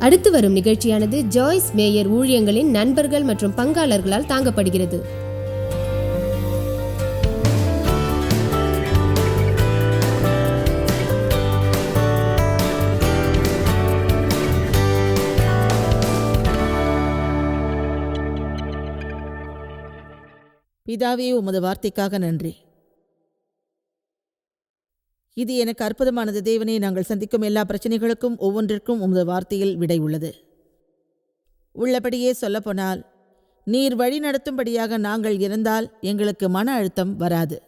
அடுத்து வரும் நிகழ்ச்சியானது ஜாய்ஸ் மேயர் ஊழியங்களின் நண்பர்கள் மற்றும் பங்காளர்களால் தாங்கப்படுகிறது. பிதாவே, உமது வார்த்தைக்காக நன்றி. இது எனக்கு அற்புதமானது. தேவனே, நாங்கள் சந்திக்கும் எல்லா பிரச்சனைகளுக்கும் ஒவ்வொன்றிற்கும் உமது வார்த்தையில் விடை உள்ளது. உள்ளபடியே சொல்லப்போனால், நீர் வழி நடத்தும்படியாக நாங்கள் இருந்தால் எங்களுக்கு மன அழுத்தம் வராது.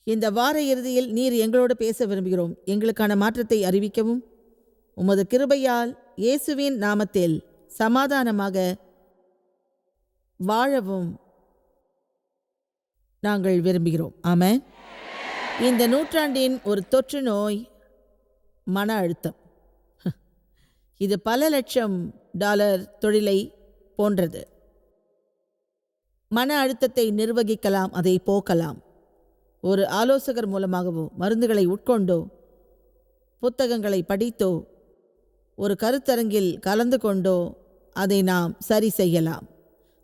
இந்த வார இறுதியில் நீர் எங்களோடு பேச விரும்புகிறோம். எங்களுக்கான மாற்றத்தை அறிவிக்கவும் உமது கிருபையால் இயேசுவின் நாமத்தில் சமாதானமாக வாழவும் நாங்கள் விரும்புகிறோம். ஆமென். இந்த நூற்றாண்டின் ஒரு தொற்று நோய் மன அழுத்தம். இது பல லட்சம் டாலர் தொழிலை போன்றது. மன அழுத்தத்தை நிர்வகிக்கலாம், அதை போக்கலாம். ஒரு ஆலோசகர் மூலமாகவோ, மருந்துகளை உட்கொண்டோ, புத்தகங்களை படித்தோ, ஒரு கருத்தரங்கில் கலந்து கொண்டோ அதை நாம் சரி செய்யலாம்.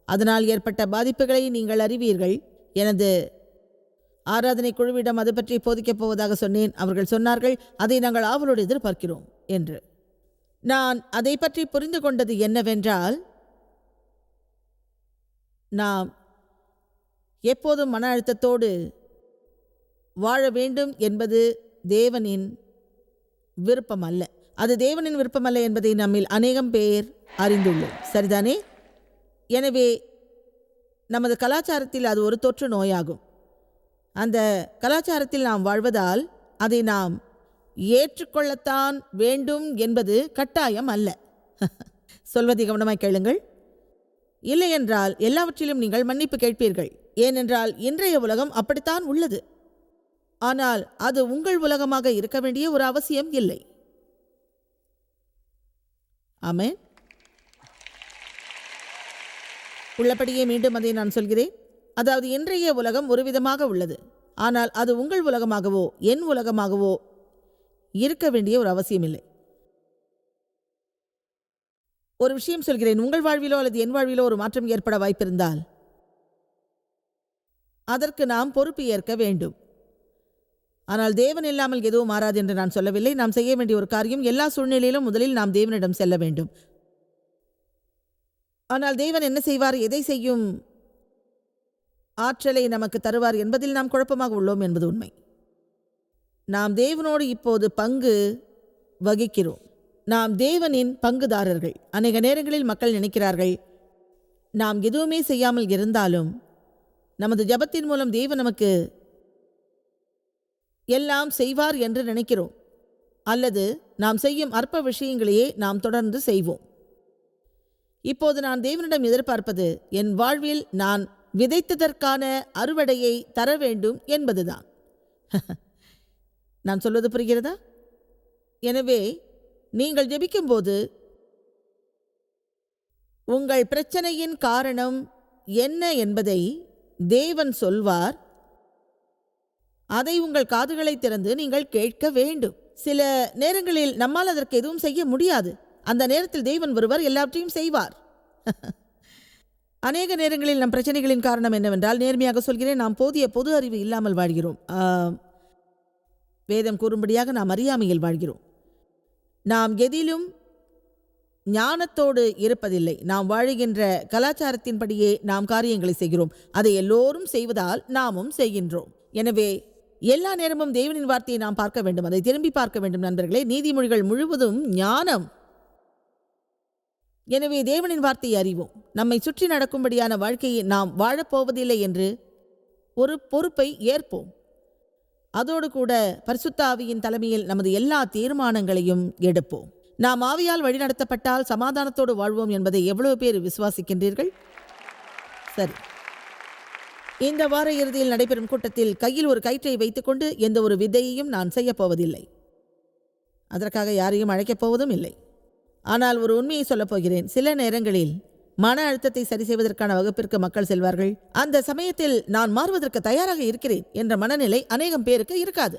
அதனால் ஏற்பட்ட பாதிப்புகளை நீங்கள் அறிவீர்கள். எனது ஆராதனை குழுவிடம் அது பற்றி போதிக்கப் போவதாக சொன்னேன். அவர்கள் சொன்னார்கள், அதை நாங்கள் ஆவலோடு எதிர்பார்க்கிறோம் என்று. நான் அதை பற்றி புரிந்து கொண்டது என்னவென்றால், நாம் எப்போதும் மன அழுத்தத்தோடு வாழ வேண்டும் என்பது தேவனின் விருப்பம் அல்ல. அது தேவனின் விருப்பமல்ல என்பதை நம்மில் அநேகம் பேர் அறிந்துள்ளோம். சரிதானே? எனவே நமது கலாச்சாரத்தில் அது ஒரு தொற்று நோயாகும். அந்த கலாச்சாரத்தில் நாம் வாழ்வதால் அதை நாம் ஏற்றுக்கொள்ளத்தான் வேண்டும் என்பது கட்டாயம் அல்ல. சொல்வதை கவனமாய் கேளுங்கள். இல்லையென்றால் எல்லாவற்றிலும் நீங்கள் மன்னிப்பு கேட்பீர்கள். ஏனென்றால் இன்றைய உலகம் அப்படித்தான் உள்ளது. ஆனால் அது உங்கள் உலகமாக இருக்க வேண்டிய ஒரு அவசியம் இல்லை. ஆமென். உள்ளபடியே மீண்டும் அதை நான் சொல்கிறேன். அதாவது இன்றைய உலகம் ஒரு விதமாக உள்ளது. ஆனால் அது உங்கள் உலகமாகவோ என் உலகமாகவோ இருக்க வேண்டிய ஒரு அவசியம் இல்லை. ஒரு விஷயம் சொல்கிறேன். உங்கள் வாழ்விலோ அல்லது என் வாழ்விலோ ஒரு மாற்றம் ஏற்பட வாய்ப்பிருந்தால் அதற்கு நாம் பொறுப்பு ஏற்க வேண்டும். ஆனால் தேவன் இல்லாமல் எதுவும் மாறாது என்று நான் சொல்லவில்லை. நாம் செய்ய வேண்டிய ஒரு காரியம், எல்லா சூழ்நிலையிலும் முதலில் நாம் தேவனிடம் செல்ல வேண்டும். ஆனால் தேவன் என்ன செய்வார், எதை செய்யும் ஆற்றலை நமக்கு தருவார் என்பதில் நாம் குழப்பமாக உள்ளோம் என்பது உண்மை. நாம் தேவனோடு இப்போது பங்கு வகிக்கிறோம். நாம் தேவனின் பங்குதாரர்கள். அநேக நேரங்களில் மக்கள் நினைக்கிறார்கள், நாம் எதுவுமே செய்யாமல் இருந்தாலும் நமது ஜெபத்தின் மூலம் தேவன் நமக்கு எல்லாம் செய்வார் என்று நினைக்கிறோம். அல்லது நாம் செய்யும் அற்ப விஷயங்களையே நாம் தொடர்ந்து செய்வோம். இப்போது நான் தேவனிடம் எதிர்பார்ப்பது என் வாழ்வில் நான் விதைத்ததற்கான அறுவடையை தர வேண்டும் என்பதுதான். நான் சொல்வது புரிகிறதா? எனவே நீங்கள் ஜெபிக்கும்போது உங்கள் பிரச்சனையின் காரணம் என்ன என்பதை தேவன் சொல்வார். அதை உங்கள் காதுகளை திறந்து நீங்கள் கேட்க வேண்டும். சில நேரங்களில் நம்மால் அதற்கு எதுவும் செய்ய முடியாது. அந்த நேரத்தில் தேவன் ஒருவர் எல்லாவற்றையும் செய்வார். அநேக நேரங்களில் நம் பிரச்சனைகளின் காரணம் என்னவென்றால், நேர்மையாக சொல்கிறேன், நாம் போதிய பொது அறிவு இல்லாமல் வாழ்கிறோம். வேதம் கூறும்படியாக நாம் அறியாமையில் வாழ்கிறோம். நாம் எதிலும் ஞானத்தோடு இருப்பதில்லை. நாம் வாழுகின்ற கலாச்சாரத்தின்படியே நாம் காரியங்களை செய்கிறோம். அதை எல்லோரும் செய்வதால் நாமும் செய்கின்றோம். எனவே எல்லா நேரமும் தேவனின் வார்த்தையை நாம் பார்க்க வேண்டும், அதை திரும்பி பார்க்க வேண்டும். நண்பர்களே, நீதிமொழிகள் முழுவதும் ஞானம். எனவே தேவனின் வார்த்தையை அறிவோம். நம்மை சுற்றி நடக்கும்படியான வாழ்க்கையை நாம் வாழப்போவதில்லை என்று ஒரு பொறுப்பை ஏற்போம். அதோடு கூட பரிசுத்த ஆவியின் தலைமையில் நமது எல்லா தீர்மானங்களையும் எடுப்போம். நாம் ஆவியால் வழிநடத்தப்பட்டால் சமாதானத்தோடு வாழ்வோம் என்பதை எவ்வளவு பேர் விசுவாசிக்கின்றீர்கள்? சரி, இந்த வார இறுதியில் நடைபெறும் கூட்டத்தில் கையில் ஒரு கயிற்றை வைத்துக்கொண்டு எந்த ஒரு வித்தையையும் நான் செய்யப்போவதில்லை. அதற்காக யாரையும் அழைக்கப் போவதும் இல்லை. ஆனால் ஒரு உண்மையை சொல்லப் போகிறேன். சில நேரங்களில் மன அழுத்தத்தை சரி செய்வதற்கான வகுப்பிற்கு மக்கள் செல்வார்கள். அந்த சமயத்தில் நான் மாறுவதற்கு தயாராக இருக்கிறேன் என்ற மனநிலை அநேகம் பேருக்கு இருக்காது.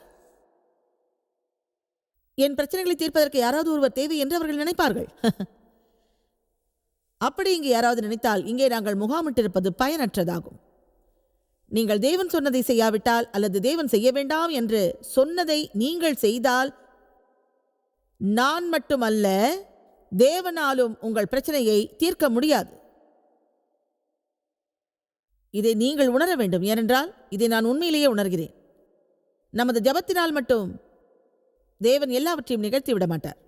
என் பிரச்சனைகளை தீர்ப்பதற்கு யாராவது ஒருவர் தேவை என்று அவர்கள் நினைப்பார்கள். அப்படி இங்கே யாராவது நினைத்தால் இங்கே நாங்கள் முகாமிட்டிருப்பது பயனற்றதாகும். நீங்கள் தேவன் சொன்னதை செய்யாவிட்டால் அல்லது தேவன் செய்ய வேண்டாம் என்று சொன்னதை நீங்கள் செய்தால் நான் மட்டுமல்ல, தேவனாலும் உங்கள் பிரச்சனையை தீர்க்க முடியாது. இதை நீங்கள் உணர வேண்டும். ஏனென்றால் இதை நான் உண்மையிலேயே உணர்கிறேன். நமது ஜபத்தினால் மட்டும் தேவன் எல்லாவற்றையும் நிகழ்த்திவிட மாட்டார்.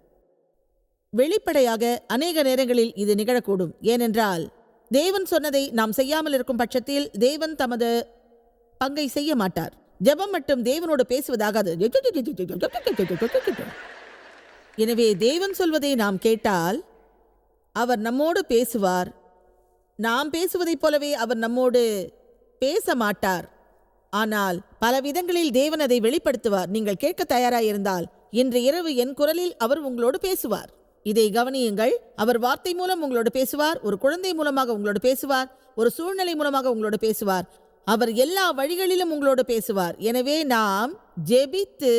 வெளிப்படையாக அநேக நேரங்களில் இது நிகழக்கூடும். ஏனென்றால் தேவன் சொன்னதை நாம் செய்யாமல் இருக்கும் பட்சத்தில் தேவன் தமது பங்கை செய்ய மாட்டார். ஜெபம் மட்டும் தேவனோடு பேசுவதாகாது. எனவே தேவன் சொல்வதை நாம் கேட்டால் அவர் நம்மோடு பேசுவார். நாம் பேசுவதைப் போலவே அவர் நம்மோடு பேச மாட்டார். ஆனால் பல விதங்களில் தேவன் அதை வெளிப்படுத்துவார். நீங்கள் கேட்க தயாராயிருந்தால் இன்று இரவு என் குரலில் அவர் உங்களோடு பேசுவார். இதை கவனியுங்கள். அவர் வார்த்தை மூலம் உங்களோடு பேசுவார், ஒரு குழந்தை மூலமாக உங்களோடு பேசுவார், ஒரு சூழ்நிலை மூலமாக உங்களோடு பேசுவார். அவர் எல்லா வழிகளிலும் உங்களோடு பேசுவார். எனவே நாம் ஜெபித்து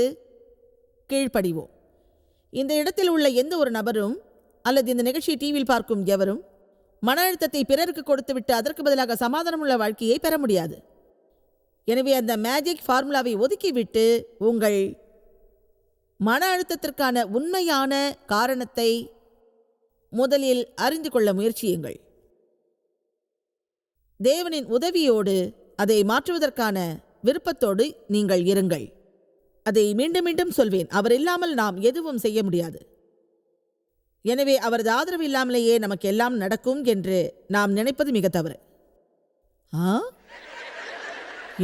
கீழ்ப்படிவோம். இந்த இடத்தில் உள்ள எந்த ஒரு நபரும் அல்லது இந்த நிகழ்ச்சியை டிவியில் பார்க்கும் எவரும் மன அழுத்தத்தை பிறருக்கு கொடுத்துவிட்டு அதற்கு பதிலாக சமாதானமுள்ள வாழ்க்கையை பெற முடியாது. எனவே அந்த மேஜிக் ஃபார்முலாவை ஒதுக்கிவிட்டு உங்கள் மன அழுத்தத்திற்கான உண்மையான காரணத்தை முதலில் அறிந்து கொள்ள முயற்சியுங்கள். தேவனின் உதவியோடு அதை மாற்றுவதற்கான விருப்பத்தோடு நீங்கள் இருங்கள். அதை மீண்டும் மீண்டும் சொல்வேன். அவர் இல்லாமல் நாம் எதுவும் செய்ய முடியாது. எனவே அவரது ஆதரவு இல்லாமலேயே நமக்கு எல்லாம் நடக்கும் என்று நாம் நினைப்பது மிக தவறு.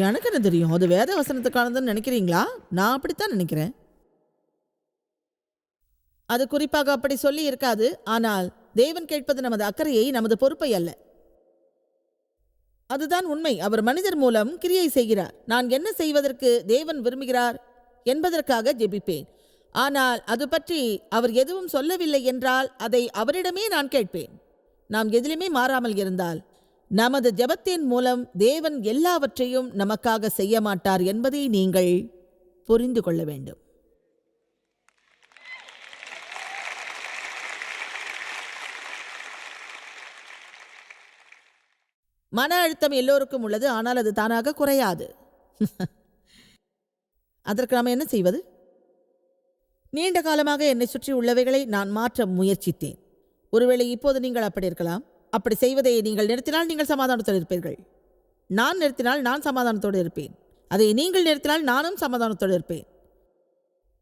எனக்கு என்ன தெரியும், அது வேத வசனத்துக்கானதுன்னு நினைக்கிறீங்களா? நான் அப்படித்தான் நினைக்கிறேன். அது குறிப்பாக அப்படி சொல்லி இருக்காது. ஆனால் தேவன் கேட்பது நமது அக்கறையை, நமது பொறுப்பை அல்ல. அதுதான் உண்மை. அவர் மனிதர் மூலம் கிரியை செய்கிறார். நான் என்ன செய்வதற்கு தேவன் விரும்புகிறார் என்பதற்காக ஜெபிப்பேன். ஆனால் அது பற்றி அவர் எதுவும் சொல்லவில்லை என்றால் அதை அவரிடமே நான் கேட்பேன். நாம் எதிலுமே மாறாமல் இருந்தால் நமது ஜெபத்தின் மூலம் தேவன் எல்லாவற்றையும் நமக்காக செய்ய மாட்டார் என்பதை நீங்கள் புரிந்து கொள்ள வேண்டும். மன அழுத்தம் எல்லோருக்கும் உள்ளது. ஆனால் அது தானாக குறையாது. அதற்கு நாம் என்ன செய்வது? நீண்ட காலமாக என்னை சுற்றி உள்ளவைகளை நான் மாற்ற முயற்சித்தேன். ஒருவேளை இப்போது நீங்கள் அப்படி இருக்கலாம். அப்படி செய்வதை நீங்கள் நிறுத்தினால் நீங்கள் சமாதானத்தோடு இருப்பீர்கள். நான் நிறுத்தினால் நான் சமாதானத்தோடு இருப்பேன். அதை நீங்கள் நிறுத்தினால் நானும் சமாதானத்தோடு இருப்பேன்.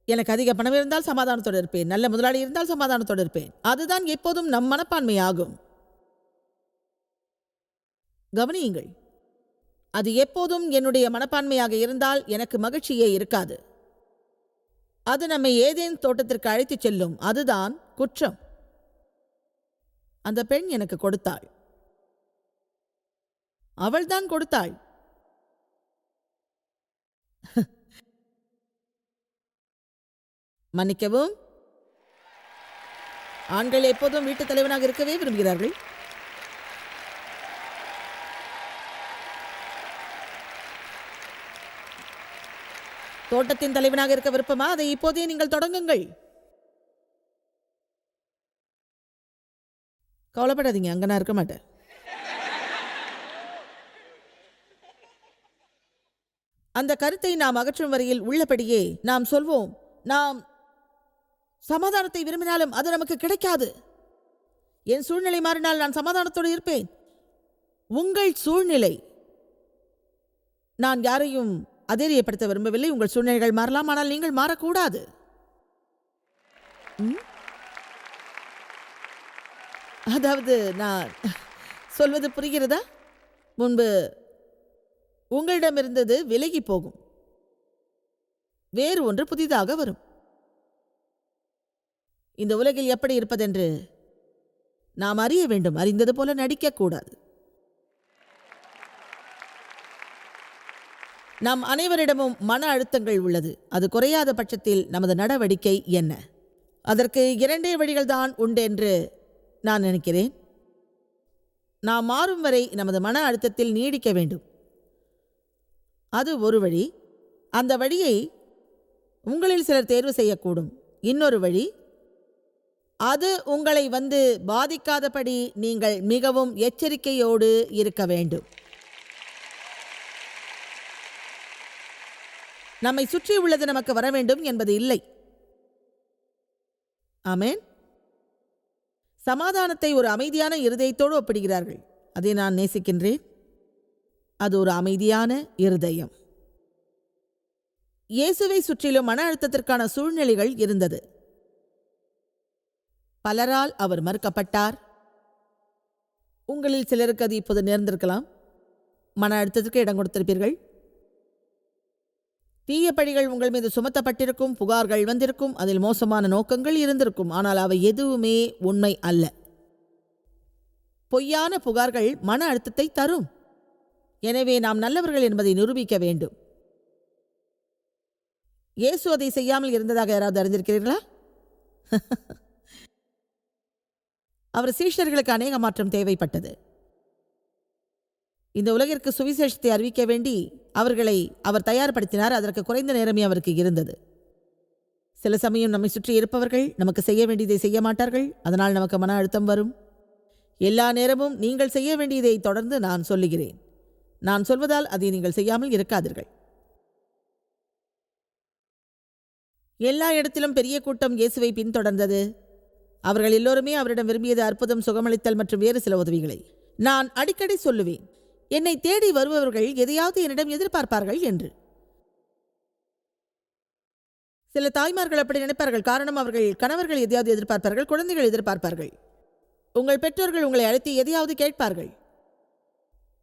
எனக்கு அதிக பணம் இருந்தால் சமாதானத்தோடு இருப்பேன். நல்ல முதலாளி இருந்தால் சமாதானத்தோடு இருப்பேன். அதுதான் எப்போதும் நம் மனப்பான்மையாகும். கவனியுங்கள். அது எப்போதும் என்னுடைய மனப்பான்மையாக இருந்தால் எனக்கு மகிழ்ச்சியே இருக்காது. அது நம்மை ஏதேன் தோட்டத்திற்கு அழைத்துச் செல்லும். அதுதான் குற்றம். அந்த பெண் எனக்கு கொடுத்தாள். அவள்தான் கொடுத்தாள். மன்னிக்கவும், ஆண்கள் எப்போதும் வீட்டுத் தலைவனாக இருக்கவே விரும்புகிறார்கள். தோட்டத்தின் தலைவனாக இருக்க விருப்பமா? அதை இப்போதே நீங்கள் தொடங்குங்கள். கவலைப்படாதீங்க, அங்க நான் இருக்க மாட்டேன். அந்த கருத்தை நாம் அகற்றும் வரையில் உள்ளபடியே நாம் சொல்வோம், நாம் சமாதானத்தை விரும்பினாலும் அது நமக்கு கிடைக்காது. என் சூழ்நிலை மாறினால் நான் சமாதானத்தோடு இருப்பேன். உங்கள் சூழ்நிலை, நான் யாரையும் அதேரியப்படுத்த விரும்பவில்லை. உங்கள் சூழ்நிலைகள் மாறலாம், ஆனால் நீங்கள் மாறக்கூடாது. அதாவது நான் சொல்வது புரிகிறதா? முன்பு உங்களிடம் இருந்தது விலகி போகும், வேறு ஒன்று புதிதாக வரும். இந்த உலகில் எப்படி இருப்பதென்று நாம் அறிய வேண்டும். அறிந்தது போல நடிக்கக்கூடாது. நாம் அனைவரிடமும் மன அழுத்தங்கள் உள்ளது. அது குறையாத பட்சத்தில் நமது நடவடிக்கை என்ன? அதற்கு 2 வழிகள்தான் உண்டு என்று நான் நினைக்கிறேன். நாம் மாறும் வரை நமது மன அழுத்தத்தில் நீடிக்க வேண்டும். அது ஒரு வழி. அந்த வழியை உங்களில் சிலர் தேர்வு செய்யக்கூடும். இன்னொரு வழி, அது உங்களை வந்து பாதிக்காதபடி நீங்கள் மிகவும் எச்சரிக்கையோடு இருக்க வேண்டும். நம்மை சுற்றி உள்ளது நமக்கு வர வேண்டும் என்பது இல்லை. ஆமென். சமாதானத்தை ஒரு அமைதியான இருதயத்தோடு ஒப்பிடுகிறார்கள். அதை நான் நேசிக்கின்றேன். அது ஒரு அமைதியான இருதயம். இயேசுவை சுற்றிலும் மன அழுத்தத்திற்கான சூழ்நிலைகள் இருந்தது. பலரால் அவர் மறுக்கப்பட்டார். உங்களில் சிலருக்கு அது இப்போது நேர்ந்திருக்கலாம். மன அழுத்தத்திற்கு இடம் கொடுத்திருப்பீர்கள். தீய பழிகள் உங்கள் மீது சுமத்தப்பட்டிருக்கும், புகார்கள் வந்திருக்கும், அதில் மோசமான நோக்கங்கள் இருந்திருக்கும். ஆனால் அவை எதுவுமே உண்மை அல்ல. பொய்யான புகார்கள் மன அழுத்தத்தை தரும். எனவே நாம் நல்லவர்கள் என்பதை நிரூபிக்க வேண்டும். இயேசு அதை செய்யாமல் இருந்ததாக யாராவது அறிந்திருக்கிறீர்களா? அவர் சீஷர்களுக்கு அநேக மாற்றம் தேவைப்பட்டது. இந்த உலகிற்கு சுவிசேஷத்தை அறிவிக்க வேண்டி அவர்களை அவர் தயார்படுத்தினார். அதற்கு குறைந்த நேரமே அவருக்கு இருந்தது. சில சமயம் நம்மை சுற்றி இருப்பவர்கள் நமக்கு செய்ய வேண்டியதை செய்ய மாட்டார்கள். அதனால் நமக்கு மன அழுத்தம் வரும். எல்லா நேரமும் நீங்கள் செய்ய வேண்டியதை தொடர்ந்து நான் சொல்லுகிறேன். நான் சொல்வதால் அதை நீங்கள் செய்யாமல் இருக்காதீர்கள். எல்லா இடத்திலும் பெரிய கூட்டம் இயேசுவை பின்தொடர்ந்தது. அவர்கள் எல்லோருமே அவரிடம் விரும்பியது அற்புதம், சுகமளித்தல் மற்றும் வேறு சில உதவிகளை. நான் அடிக்கடி சொல்லுவேன், என்னை தேடி வருபவர்கள் எதையாவது என்னிடம் எதிர்பார்ப்பார்கள் என்று. சில தாய்மார்கள் அப்படி நினைப்பார்கள். காரணம், அவர்கள் கணவர்கள் எதையாவது எதிர்பார்ப்பார்கள், குழந்தைகள் எதிர்பார்ப்பார்கள். உங்கள் பெற்றோர்கள் உங்களை அழைத்து எதையாவது கேட்பார்கள்.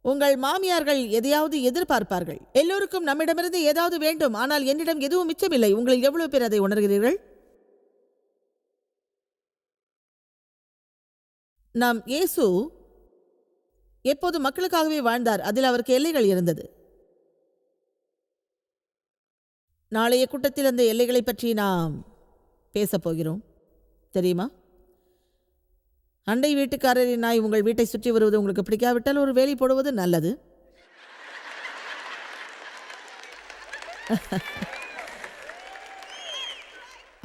உங்கள் மாமியார்கள் எதையாவது எதிர்பார்ப்பார்கள். எல்லோருக்கும் நம்மிடமிருந்து ஏதாவது வேண்டும். ஆனால் என்னிடம் எதுவும் மிச்சமில்லை. உங்களில் எவ்வளவு பேர் அதை உணர்கிறீர்கள்? நாம் இயேசு எப்போது மக்களுக்காகவே வாழ்ந்தார். அதில் அவருக்கு எல்லைகள் இருந்தது. நாளைய கூட்டத்தில் அந்த எல்லைகளை பற்றி நாம் பேசப்போகிறோம். தெரியுமா? அண்டை வீட்டுக்காரரின் நாய் உங்கள் வீட்டை சுற்றி வருவது உங்களுக்கு பிடிக்காவிட்டால் ஒரு வேலி போடுவது நல்லது.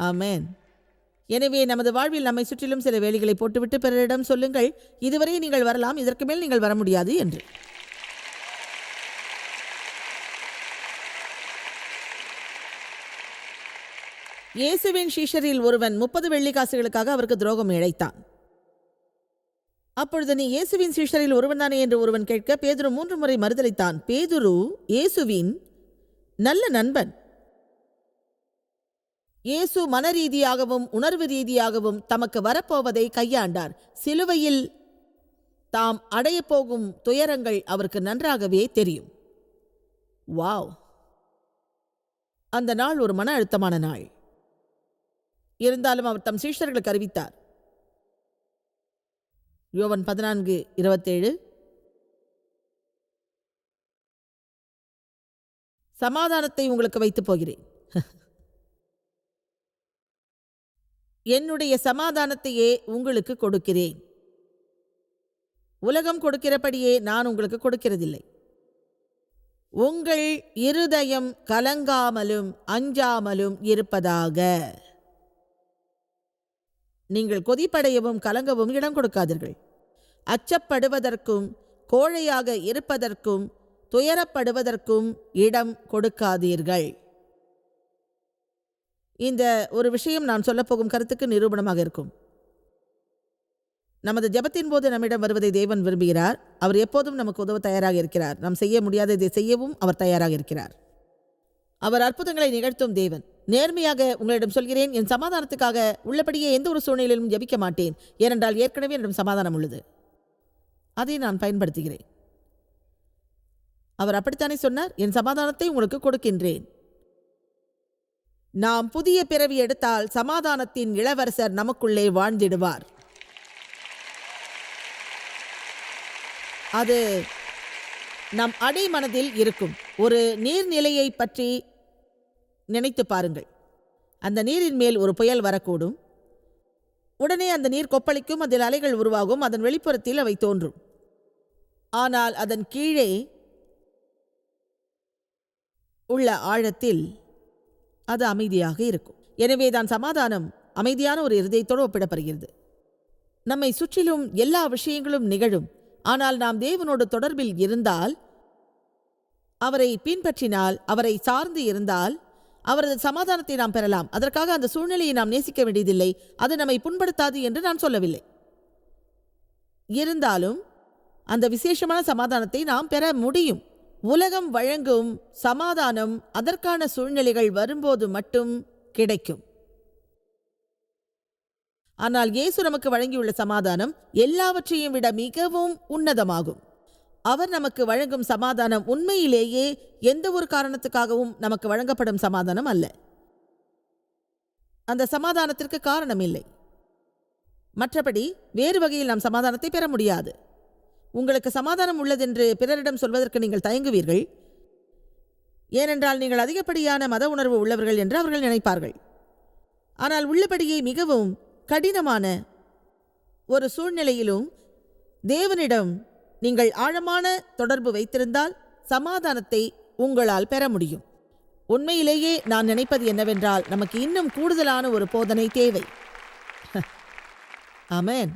ஆமென். எனவே நமது வாழ்வில் நம்மை சுற்றிலும் சில வேலிகளை போட்டுவிட்டு பிறரிடம் சொல்லுங்கள், இதுவரை நீங்கள் வரலாம், இதற்கு மேல் நீங்கள் வர முடியாது என்று. இயேசுவின் சீஷரில் ஒருவன் 30 வெள்ளிக்காசுகளுக்காக அவருக்கு துரோகம் இழைத்தான். அப்பொழுது, நீ இயேசுவின் சீஷரில் ஒருவன் தானே என்று ஒருவன் கேட்க, பேதுரு 3 முறை மறுதலித்தான். பேதுரு இயேசுவின் நல்ல நண்பன். இயேசு மனரீதியாகவும் உணர்வு ரீதியாகவும் தமக்கு வரப்போவதை கையாண்டார். சிலுவையில் தாம் அடையப்போகும் துயரங்கள் அவருக்கு நன்றாகவே தெரியும். வாவ்! அந்த நாள் ஒரு மன அழுத்தமான நாள். இருந்தாலும் அவர் தம் சீஷர்களுக்கு அறிவித்தார். யோவான் 14:27, சமாதானத்தை உங்களுக்கு வைத்துப் போகிறேன், என்னுடைய சமாதானத்தையே உங்களுக்கு கொடுக்கிறேன். உலகம் கொடுக்கிறபடியே நான் உங்களுக்கு கொடுக்கிறதில்லை. உங்கள் இருதயம் கலங்காமலும் அஞ்சாமலும் இருப்பதாக. நீங்கள் கொதிப்படையவும் கலங்கவும் இடம் கொடுக்காதீர்கள். அச்சப்படுவதற்கும் கோழையாக இருப்பதற்கும் துயரப்படுவதற்கும் இடம் கொடுக்காதீர்கள். இந்த ஒரு விஷயம் நான் சொல்லப்போகும் கருத்துக்கு நிரூபணமாக இருக்கும். நமது ஜெபத்தின் போது நம்மிடம் வருவதை தேவன் விரும்புகிறார். அவர் எப்போதும் நமக்கு உதவ தயாராக இருக்கிறார். நாம் செய்ய முடியாததை செய்யவும் அவர் தயாராக இருக்கிறார். அவர் அற்புதங்களை நிகழ்த்தும் தேவன். நேர்மையாக உங்களிடம் சொல்கிறேன், என் சமாதானத்துக்காக உள்ளபடியே எந்த ஒரு சூழ்நிலையிலும் ஜெபிக்க மாட்டேன். ஏனென்றால் ஏற்கனவே என்னிடம் சமாதானம் உள்ளது. அதை நான் பயன்படுத்துகிறேன். அவர் அப்படித்தானே சொன்னார், என் சமாதானத்தை உங்களுக்கு கொடுக்கின்றேன். நாம் புதிய பிறவி எடுத்தால் சமாதானத்தின் இளவரசர் நமக்குள்ளே வாழ்ந்திடுவார். அது நம் அடிமனதில் இருக்கும். ஒரு நீர்நிலையை பற்றி நினைத்து பாருங்கள். அந்த நீரின் மேல் ஒரு புயல் வரக்கூடும். உடனே அந்த நீர் கொப்பளிக்கும், அதில் அலைகள் உருவாகும், அதன் வெளிப்புறத்தில் அவை தோன்றும். ஆனால் அதன் கீழே உள்ள ஆழத்தில் அது அமைதியாக இருக்கும். எனவே தான் சமாதானம் அமைதியான ஒரு இருதயத்தோடு ஒப்பிடப்படுகிறது. நம்மை சுற்றிலும் எல்லா விஷயங்களும் நிகழும். ஆனால் நாம் தேவனோடு தொடர்பில் இருந்தால், அவரை பின்பற்றினால், அவரை சார்ந்து இருந்தால், அவரது சமாதானத்தை நாம் பெறலாம். அதற்காக அந்த சூழ்நிலையை நாம் நேசிக்க வேண்டியதில்லை. அது நம்மை புண்படுத்தாது என்று நான் சொல்லவில்லை. இருந்தாலும் அந்த விசேஷமான சமாதானத்தை நாம் பெற முடியும். உலகம் வழங்கும் சமாதானம் அதற்கான சூழ்நிலைகள் வரும்போது மட்டும் கிடைக்கும். ஆனால் இயேசு நமக்கு வழங்கியுள்ள சமாதானம் எல்லாவற்றையும் விட மிகவும் உன்னதமாகும். அவர் நமக்கு வழங்கும் சமாதானம் உண்மையிலேயே எந்த ஒரு காரணத்துக்காகவும் நமக்கு வழங்கப்படும் சமாதானம் அல்ல. அந்த சமாதானத்திற்கு காரணம் இல்லை. மற்றபடி வேறு வகையில் நாம் சமாதானத்தை பெற முடியாது. உங்களுக்கு சமாதானம் உள்ளதென்று பிறரிடம் சொல்வதற்கு நீங்கள் தயங்குவீர்கள். ஏனென்றால் நீங்கள் அதிகப்படியான மத உணர்வு உள்ளவர்கள் என்று அவர்கள் நினைப்பார்கள். ஆனால் உள்ளபடியே மிகவும் கடினமான ஒரு சூழ்நிலையிலும் தேவனிடம் நீங்கள் ஆழமான தொடர்பு வைத்திருந்தால் சமாதானத்தை உங்களால் பெற முடியும். உண்மையிலேயே நான் நினைப்பது என்னவென்றால், நமக்கு இன்னும் கூடுதலான ஒரு போதனை தேவை. ஆமென்.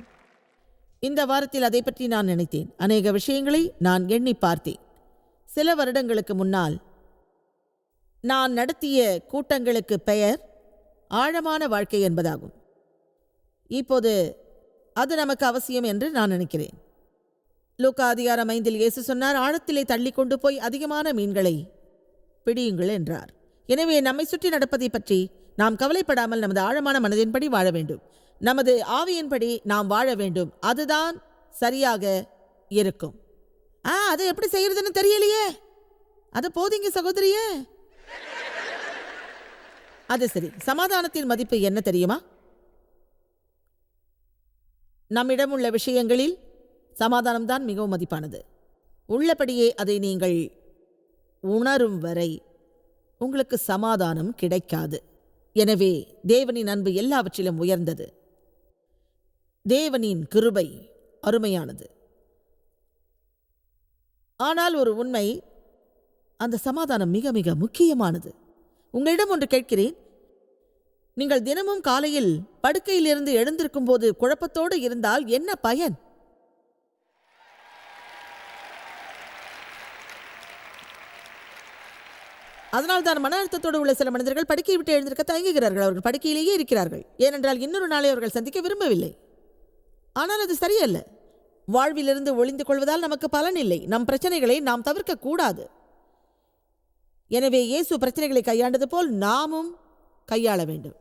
இந்த வாரத்தில் அதை பற்றி நான் நினைத்தேன். அநேக விஷயங்களை நான் எண்ணி பார்த்தேன். சில வருடங்களுக்கு முன்னால் நான் நடத்திய கூட்டங்களுக்கு பெயர் ஆழமான வாழ்க்கை என்பதாகும். இப்போது அது நமக்கு அவசியம் என்று நான் நினைக்கிறேன். லூக்கா அதிகாரம் 5 இயேசு சொன்னார், ஆழத்திலே தள்ளி கொண்டு போய் அதிகமான மீன்களை பிடியுங்கள் என்றார். எனவே நம்மை சுற்றி நடப்பதை பற்றி நாம் கவலைப்படாமல் நமது ஆழமான மனதின்படி வாழ வேண்டும். நமது ஆவியின்படி நாம் வாழ வேண்டும். அதுதான் சரியாக இருக்கும். அதை எப்படி செய்யறதுன்னு தெரியலையே. அது போதிங்க சகோதரியே. அது சரி. சமாதானத்தின் மதிப்பு என்ன தெரியுமா? நம்மிடம் உள்ள விஷயங்களில் சமாதானம்தான் மிகவும் மதிப்பானது. உள்ளபடியே அதை நீங்கள் உணரும் வரை உங்களுக்கு சமாதானம் கிடைக்காது. எனவே தேவனின் அன்பு எல்லாவற்றிலும் உயர்ந்தது. தேவனின் கிருபை அருமையானது. ஆனால் ஒரு உண்மை, அந்த சமாதானம் மிக மிக முக்கியமானது. உங்களிடம் ஒன்று கேட்கிறேன். நீங்கள் தினமும் காலையில் படுக்கையிலிருந்து எழுந்திருக்கும் போது குழப்பத்தோடு இருந்தால் என்ன பயன்? அதனால் தான் மன அழுத்தத்தோடு உள்ள சில மனிதர்கள் படுக்கையை விட்டு எழுந்திருக்க தயங்குகிறார்கள். அவர்கள் படுக்கையிலேயே இருக்கிறார்கள். ஏனென்றால் இன்னொரு நாளை அவர்கள் சந்திக்க விரும்பவில்லை. ஆனால் அது சரியல்ல. வாழ்விலிருந்து ஒளிந்து கொள்வதால் நமக்கு பலன் இல்லை. நம் பிரச்சனைகளை நாம் தவிர்க்க கூடாது. எனவே இயேசு பிரச்சனைகளை கையாண்டது போல் நாமும் கையாள வேண்டும்.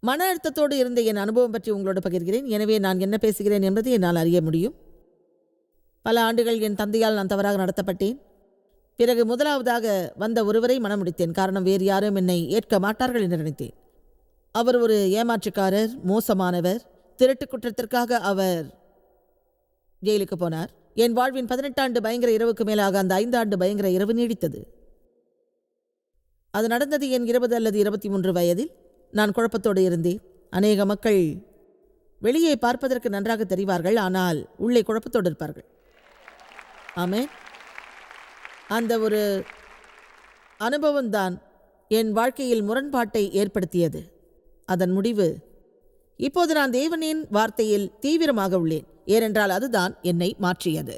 மன அழுத்தத்தோடு இருந்த என் அனுபவம் பற்றி உங்களோடு பகிர்கிறேன். எனவே நான் என்ன பேசுகிறேன் என்பதை என்னால் அறிய முடியும். பல ஆண்டுகள் என் தந்தையால் நான் தவறாக நடத்தப்பட்டேன். பிறகு முதலாவதாக வந்த ஒருவரை மணமுடித்தேன். காரணம், வேறு யாரும் என்னை ஏற்க மாட்டார்கள் என்று நினைத்தேன். அவர் ஒரு ஏமாற்றுக்காரர், மோசமானவர். திருட்டு குற்றத்திற்காக அவர் ஜெயிலுக்கு போனார். என் வாழ்வின் 18 ஆண்டு பயங்கர இரவுக்கு மேலாக அந்த 5 ஆண்டு பயங்கர இரவு நீடித்தது. அது நடந்தது என் 20 அல்லது 23 வயதில். நான் குழப்பத்தோடு இருந்தேன். அநேக மக்கள் வெளியே பார்ப்பதற்கு நன்றாக தெரிவார்கள், ஆனால் உள்ளே குழப்பத்தோடு இருப்பார்கள். ஆமென். அந்த ஒரு அனுபவம்தான் என் வாழ்க்கையில் முரண்பாட்டை ஏற்படுத்தியது. அதன் முடிவு, இப்போது நான் தேவனின் வார்த்தையில் தீவிரமாக உள்ளேன். ஏனென்றால் அதுதான் என்னை மாற்றியது.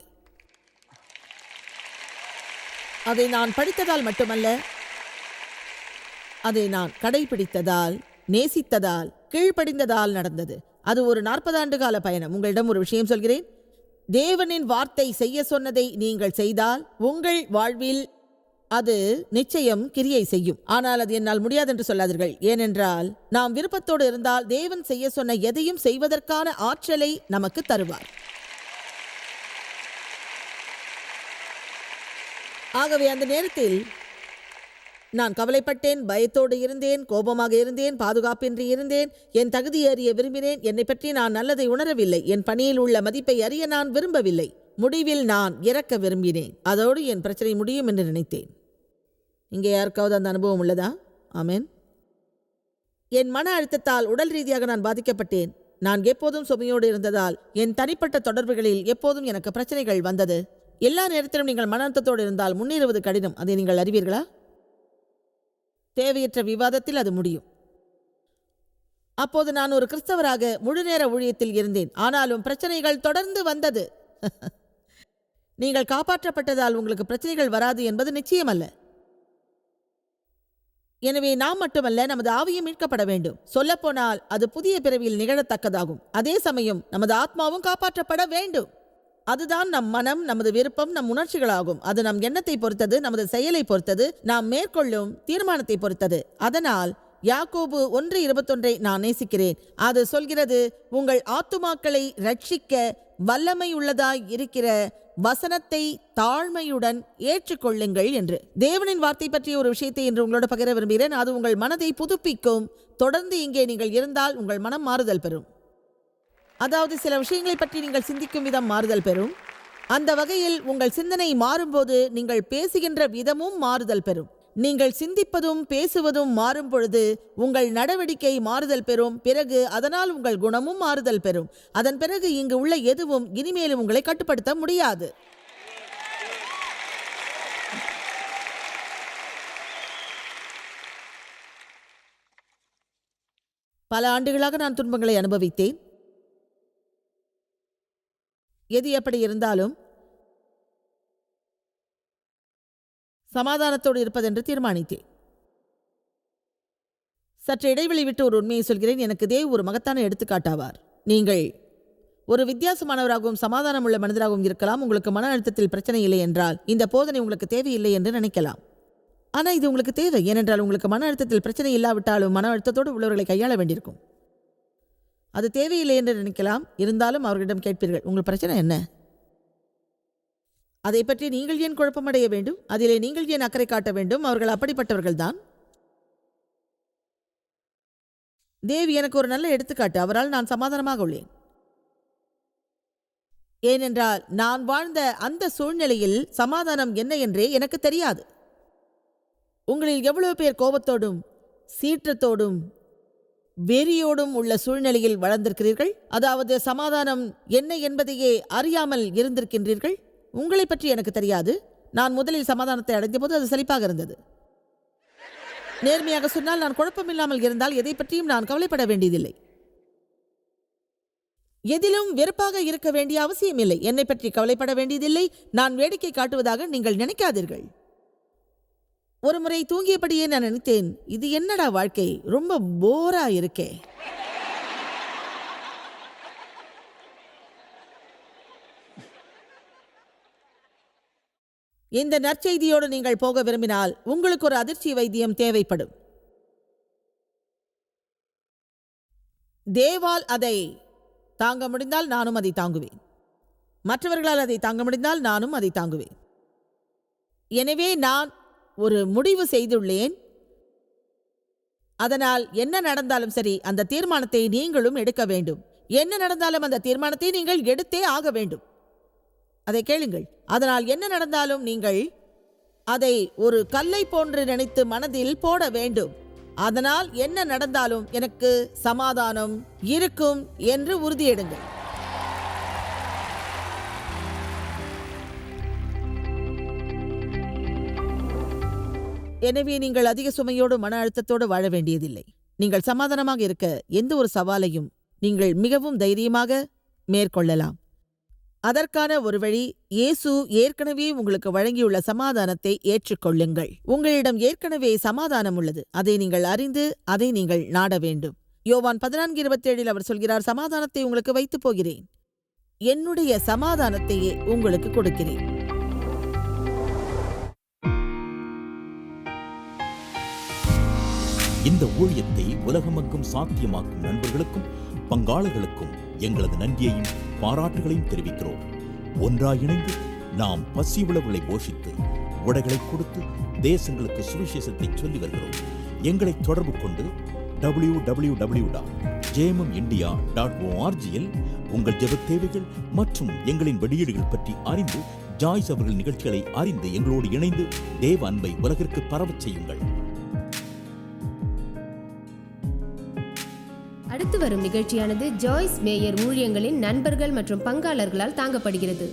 அதை நான் படித்ததால் மட்டுமல்ல, அதை நான் கடைபிடித்ததால், நேசித்ததால், கீழ்ப்படிந்ததால் நடந்தது. அது ஒரு 40 ஆண்டு கால பயணம். உங்களிடம் ஒரு விஷயம் சொல்கிறேன். தேவனின் வார்த்தை செய்ய சொன்னதை நீங்கள் செய்தால் உங்கள் வாழ்வில் அது நிச்சயம் கிரியை செய்யும். ஆனால் அது என்னால் முடியாது என்று சொல்லாதீர்கள். ஏனென்றால் நாம் விருப்பத்தோடு இருந்தால் தேவன் செய்ய சொன்ன எதையும் செய்வதற்கான ஆற்றலை நமக்கு தருவார். ஆகவே அந்த நேரத்தில் நான் கவலைப்பட்டேன், பயத்தோடு இருந்தேன், கோபமாக இருந்தேன், பாதுகாப்பின்றி இருந்தேன், என் தகுதி அறிய விரும்பினேன். என்னை பற்றி நான் நல்லதை உணரவில்லை. என் பணியில் உள்ள மதிப்பை அறிய நான் விரும்பவில்லை. முடிவில் நான் இறக்க விரும்பினேன். அதோடு என் பிரச்சனை முடியும் என்று நினைத்தேன். இங்கே யாருக்காவது அந்த அனுபவம் உள்ளதா? ஆமென். என் மன அழுத்தத்தால் உடல் ரீதியாக நான் பாதிக்கப்பட்டேன். நான் எப்போதும் சுமையோடு இருந்ததால் என் தனிப்பட்ட தொடர்புகளில் எப்போதும் எனக்கு பிரச்சனைகள் வந்தது. எல்லா நேரத்திலும் நீங்கள் மன அழுத்தத்தோடு இருந்தால் முன்னேறுவது கடினம். அதை நீங்கள் அறிவீர்களா? தேவையற்ற விவாதத்தில் அது முடியும். அப்போது நான் ஒரு கிறிஸ்தவராக முழுநேர ஊழியத்தில் இருந்தேன். ஆனாலும் பிரச்சனைகள் தொடர்ந்து வந்தது. நீங்கள் காப்பாற்றப்பட்டதால் உங்களுக்கு பிரச்சனைகள் வராது என்பது நிச்சயமல்ல. எனவே நாம் மட்டுமல்ல, நமது ஆவியும் மீட்கப்பட வேண்டும். சொல்லப்போனால் அது புதிய பிறவியில் நிகழத்தக்கதாகும். அதே சமயம் நமது ஆத்மாவும் காப்பாற்றப்பட வேண்டும். அதுதான் நம் மனம், நமது விருப்பம், நம் உணர்ச்சிகளாகும். அது நம் எண்ணத்தை பொறுத்தது, நமது செயலை பொறுத்தது, நாம் மேற்கொள்ளும் தீர்மானத்தை பொறுத்தது. அதனால் யாக்கோபு 1:21 நான் நேசிக்கிறேன். அது சொல்கிறது, உங்கள் ஆத்துமாக்களை ரட்சிக்க வல்லமை உள்ளதாய் இருக்கிற வசனத்தை தாழ்மையுடன் ஏற்றுக்கொள்ளுங்கள் என்று. தேவனின் வார்த்தை பற்றிய ஒரு விஷயத்தை இன்று உங்களோட பகிர விரும்புகிறேன். அது உங்கள் மனதை புதுப்பிக்கும். தொடர்ந்து இங்கே நீங்கள் இருந்தால் உங்கள் மனம் மாறுதல் பெறும். அதாவது சில விஷயங்களை பற்றி நீங்கள் சிந்திக்கும் விதம் மாறுதல் பெறும். அந்த வகையில் உங்கள் சிந்தனை மாறும்போது நீங்கள் பேசுகின்ற விதமும் மாறுதல் பெறும். நீங்கள் சிந்திப்பதும் பேசுவதும் மாறும் பொழுது உங்கள் நடவடிக்கை மாறுதல் பெறும். பிறகு அதனால் உங்கள் குணமும் மாறுதல் பெறும். அதன் பிறகு இங்கு உள்ள எதுவும் இனிமேலும் உங்களை கட்டுப்படுத்த முடியாது. பல ஆண்டுகளாக நான் துன்பங்களை அனுபவித்தேன். எது எப்படி இருந்தாலும் சமாதானத்தோடு இருப்பதென்று தீர்மானித்தேன். சற்று இடைவெளி விட்டு ஒரு உண்மையை சொல்கிறேன். எனக்கு தேவ் ஒரு மகத்தான எடுத்துக்காட்டாவார். நீங்கள் ஒரு வித்தியாசமானவராகவும் சமாதானம் உள்ள மனிதராகவும் இருக்கலாம். உங்களுக்கு மன அழுத்தத்தில் பிரச்சனை இல்லை என்றால் இந்த போதனை உங்களுக்கு தேவையில்லை என்று நினைக்கலாம். ஆனால் இது உங்களுக்கு தேவை. ஏனென்றால் உங்களுக்கு மன அழுத்தத்தில் பிரச்சனை இல்லாவிட்டாலும் மன அழுத்தத்தோடு உள்ளவர்களை கையாள வேண்டியிருக்கும். அது தேவையில்லை என்று நினைக்கலாம். இருந்தாலும் அவர்களிடம் கேட்பீர்கள், உங்கள் பிரச்சனை என்ன? அதை பற்றி நீங்கள் ஏன் குழப்பமடைய வேண்டும்? அதிலே நீங்கள் ஏன் அக்கறை காட்ட வேண்டும்? அவர்கள் அப்படிப்பட்டவர்கள்தான். தேவி எனக்கு ஒரு நல்ல எடுத்துக்காட்டு. அவரால் நான் சமாதானமாக உள்ளேன். ஏனென்றால் நான் வாழ்ந்த அந்த சூழ்நிலையில் சமாதானம் என்ன என்றே எனக்கு தெரியாது. உங்களில் எவ்வளவு பேர் கோபத்தோடும் சீற்றத்தோடும் வெறியோடும் உள்ள சூழ்நிலையில் வளர்ந்திருக்கிறீர்கள்? அதாவது சமாதானம் என்ன என்பதையே அறியாமல் இருந்திருக்கின்றீர்கள். உங்களை பற்றி எனக்கு தெரியாது. நான் முதலில் சமாதானத்தை அடைந்த போது அது செழிப்பாக இருந்தது. நேர்மையாக சொன்னால், நான் குழப்பமில்லாமல் இருந்தால் எதை பற்றியும் நான் கவலைப்பட வேண்டியதில்லை. எதிலும் வெறுப்பாக இருக்க வேண்டிய அவசியம் இல்லை. என்னை பற்றி கவலைப்பட வேண்டியதில்லை. நான் வேடிக்கை காட்டுவதாக நீங்கள் நினைக்காதீர்கள். ஒரு முறை தூங்கியபடியே நான் நினைத்தேன், இது என்னடா வாழ்க்கை, ரொம்ப போரா இருக்கே. இந்த நற்செய்தியோடு நீங்கள் போக விரும்பினால் உங்களுக்கு ஒரு அதிர்ச்சி வைத்தியம் தேவைப்படும். தேவால் அதை தாங்க முடிந்தால் நானும் அதை தாங்குவேன். மற்றவர்களால் அதை தாங்க முடிந்தால் நானும் அதை தாங்குவேன். எனவே நான் ஒரு முடிவு செய்துள்ளேன். அதனால் என்ன நடந்தாலும் சரி, அந்த தீர்மானத்தை நீங்களும் எடுக்க வேண்டும். என்ன நடந்தாலும் அந்த தீர்மானத்தை நீங்கள் எடுத்தே ஆக வேண்டும். அதை கேளுங்கள். அதனால் என்ன நடந்தாலும் நீங்கள் அதை ஒரு கல்லை போன்று நினைத்து மனதில் போட வேண்டும். அதனால் என்ன நடந்தாலும் எனக்கு சமாதானம் இருக்கும் என்று உறுதியெடுங்கள். எனவே நீங்கள் அதிக சுமையோடு மன அழுத்தத்தோடு வாழ வேண்டியதில்லை. நீங்கள் சமாதானமாக இருக்க எந்த ஒரு சவாலையும் நீங்கள் மிகவும் தைரியமாக மேற்கொள்ளலாம். அதற்கான ஒரு வழி, இயேசு ஏற்கனவே உங்களுக்கு வழங்கியுள்ள சமாதானத்தை ஏற்றுக்கொள்ளுங்கள். உங்களிடம் ஏற்கனவே சமாதானம் உள்ளது. அதை நீங்கள் அறிந்து அதை நீங்கள் நாட வேண்டும். யோவான் 14:27 அவர் சொல்கிறார், சமாதானத்தை உங்களுக்கு வைத்து போகிறேன், என்னுடைய சமாதானத்தையே உங்களுக்கு கொடுக்கிறேன். இந்த ஊழியத்தை உலகமெங்கும் சாத்தியமாக்கும் நண்பர்களுக்கும் பங்காளர்களுக்கும் எங்களது நன்றியையும் பாராட்டுகளையும் தெரிவிக்கிறோம். ஒன்றாய் இணைந்து நாம் பசியுள்ளவர்களை போஷித்து உடைகளை கொடுத்து தேசங்களுக்கு சுவிசேஷத்தை சொல்லி வருகிறோம். எங்களை தொடர்பு கொண்டு www.jmumindia.org உங்கள் ஜெபத் தேவைகள் மற்றும் எங்களின் வெளியீடுகள் பற்றி அறிந்து ஜாய்ஸ் அவர்கள் நிகழ்ச்சிகளை அறிந்து எங்களோடு இணைந்து தேவ அன்பை உலகிற்கு பரவச் செய்யுங்கள். அடுத்து வரும் நிகழ்ச்சியானது ஜாய்ஸ் மேயர் ஊழியங்களின் நண்பர்கள் மற்றும் பங்காளர்களால் தாங்கப்படுகிறது.